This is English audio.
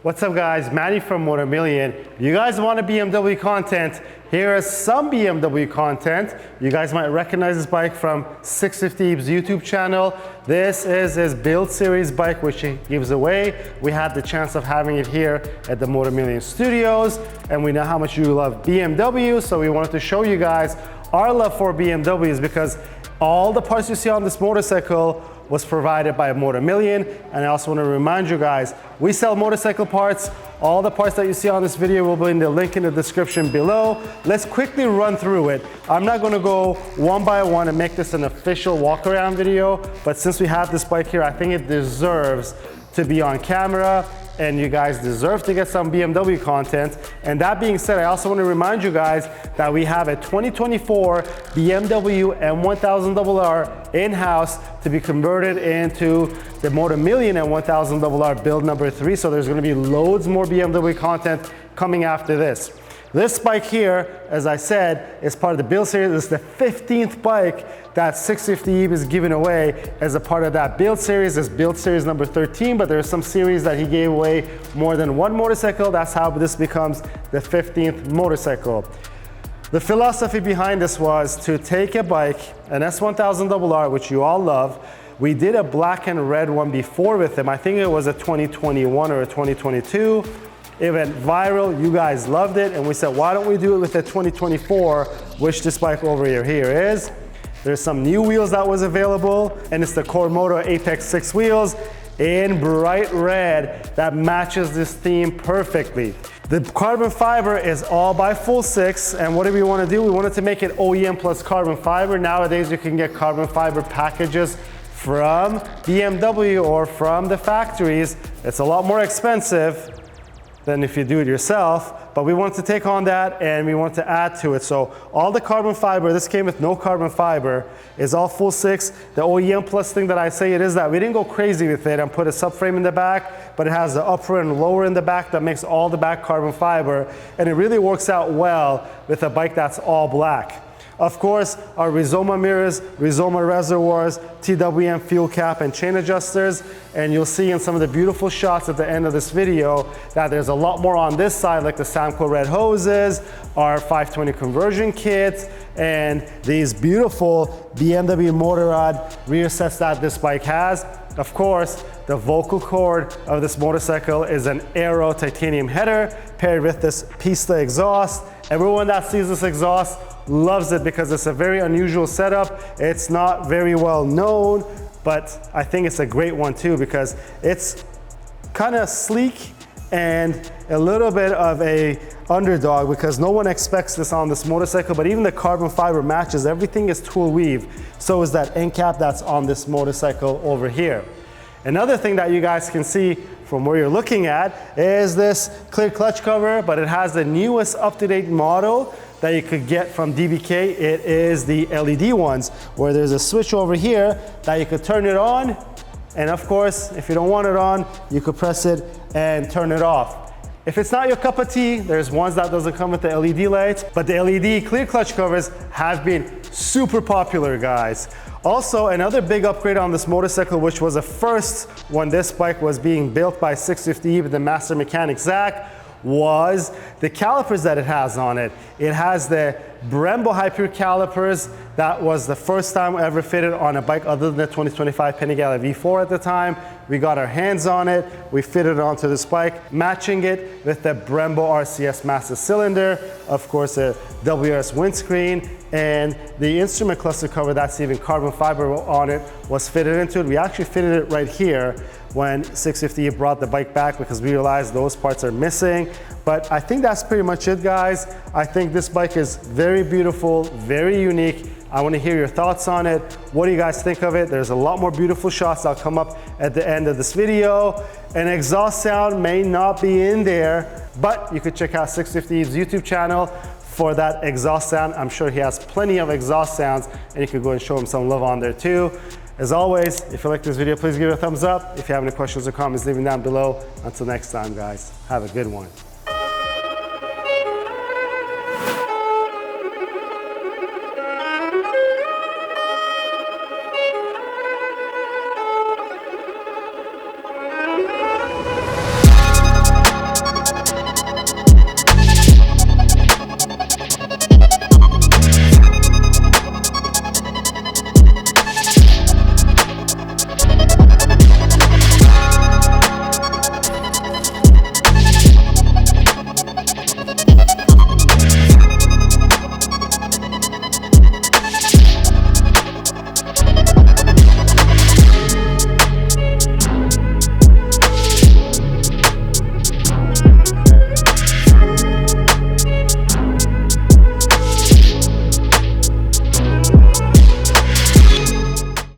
What's up guys, Manny from Motomillion. If you guys want a BMW content, here is some BMW content. You guys might recognize this bike from 650ib's YouTube channel. This is his build series bike, which he gives away. We had the chance of having it here at the Motomillion studios, and we know how much you love BMW, so we wanted to show you guys our love for BMWs, because all the parts you see on this motorcycle was provided by Motomillion. And I also want to remind you guys, we sell motorcycle parts. All the parts that you see on this video will be in the link in the description below. Let's quickly run through it. I'm not going to go one by one and make this an official walk around video, but since we have this bike here, I think it deserves to be on camera, and you guys deserve to get some BMW content. And that being said, I also want to remind you guys that we have a 2024 BMW M1000RR in-house to be converted into the Motomillion M1000RR build number 3. So there's going to be loads more BMW content coming after this. This bike here, as I said, is part of the build series. It's the 15th bike that 650ib's is giving away as a part of that build series. It's build series number 13, but there's some series that he gave away more than one motorcycle. That's how this becomes the 15th motorcycle. The philosophy behind this was to take a bike, an S1000RR, which you all love. We did a black and red one before with him. I think it was a 2021 or a 2022. It went viral, you guys loved it, and we said, why don't we do it with the 2024, which this bike over here is. There's some new wheels that was available, and it's the Core Moto Apex 6 wheels in bright red that matches this theme perfectly. The carbon fiber is all by FullSix, and what do we want to do? We wanted to make it OEM plus carbon fiber. Nowadays you can get carbon fiber packages from BMW or from the factories. It's a lot more expensive than if you do it yourself, but we wanted to take on that and we want to add to it. So all the carbon fiber, this came with no carbon fiber, is all FullSix. The OEM plus thing that I say it is that we didn't go crazy with it and put a subframe in the back, but it has the upper and lower in the back that makes all the back carbon fiber, and it really works out well with a bike that's all black. Of course, our Rizoma mirrors, Rizoma reservoirs, TWWM fuel cap and chain adjusters, and you'll see in some of the beautiful shots at the end of this video that there's a lot more on this side, like the Samco red hoses, our 520 conversion kit, and these beautiful BMW motor rod rear sets that this bike has. Of course, the vocal cord of this motorcycle is an Aero titanium header paired with this Pisa exhaust. Everyone that sees this exhaust loves it because it's a very unusual setup. It's not very well known, but I think it's a great one too because it's kind of sleek and a little bit of a underdog because no one expects this on this motorcycle, but even the carbon fiber matches. Everything is tool weave. So is that end cap that's on this motorcycle over here. Another thing that you guys can see from where you're looking at is this clear clutch cover, but it has the newest up-to-date model that you could get from DBK. It is the LED ones, where there's a switch over here that you could turn it on, and of course, if you don't want it on, you could press it and turn it off. If it's not your cup of tea, there's ones that doesn't come with the LED lights, but the LED clear clutch covers have been super popular, guys. Also, another big upgrade on this motorcycle, which was a first when this bike was being built by 650ib's, the master mechanic Zach, was the calipers that it has on it. It has the Brembo high pure calipers. That was the first time ever fitted on a bike other than the 2025 Panigale V4 at the time. We got our hands on it, we fitted it onto this bike, matching it with the Brembo RCS master cylinder, of course a WRS windscreen, and the instrument cluster cover that's even carbon fiber on it was fitted into it. We actually fitted it right here when 650 brought the bike back because we realized those parts are missing. But I think that's pretty much it, guys. I think this bike is very beautiful, very unique. I want to hear your thoughts on it. What do you guys think of it? There's a lot more beautiful shots that'll come up at the end of this video. An exhaust sound may not be in there, but you could check out 650ib's YouTube channel for that exhaust sound. I'm sure he has plenty of exhaust sounds, and you could go and show him some love on there too. As always, if you like this video, please give it a thumbs up. If you have any questions or comments, leave them down below. Until next time, guys, have a good one.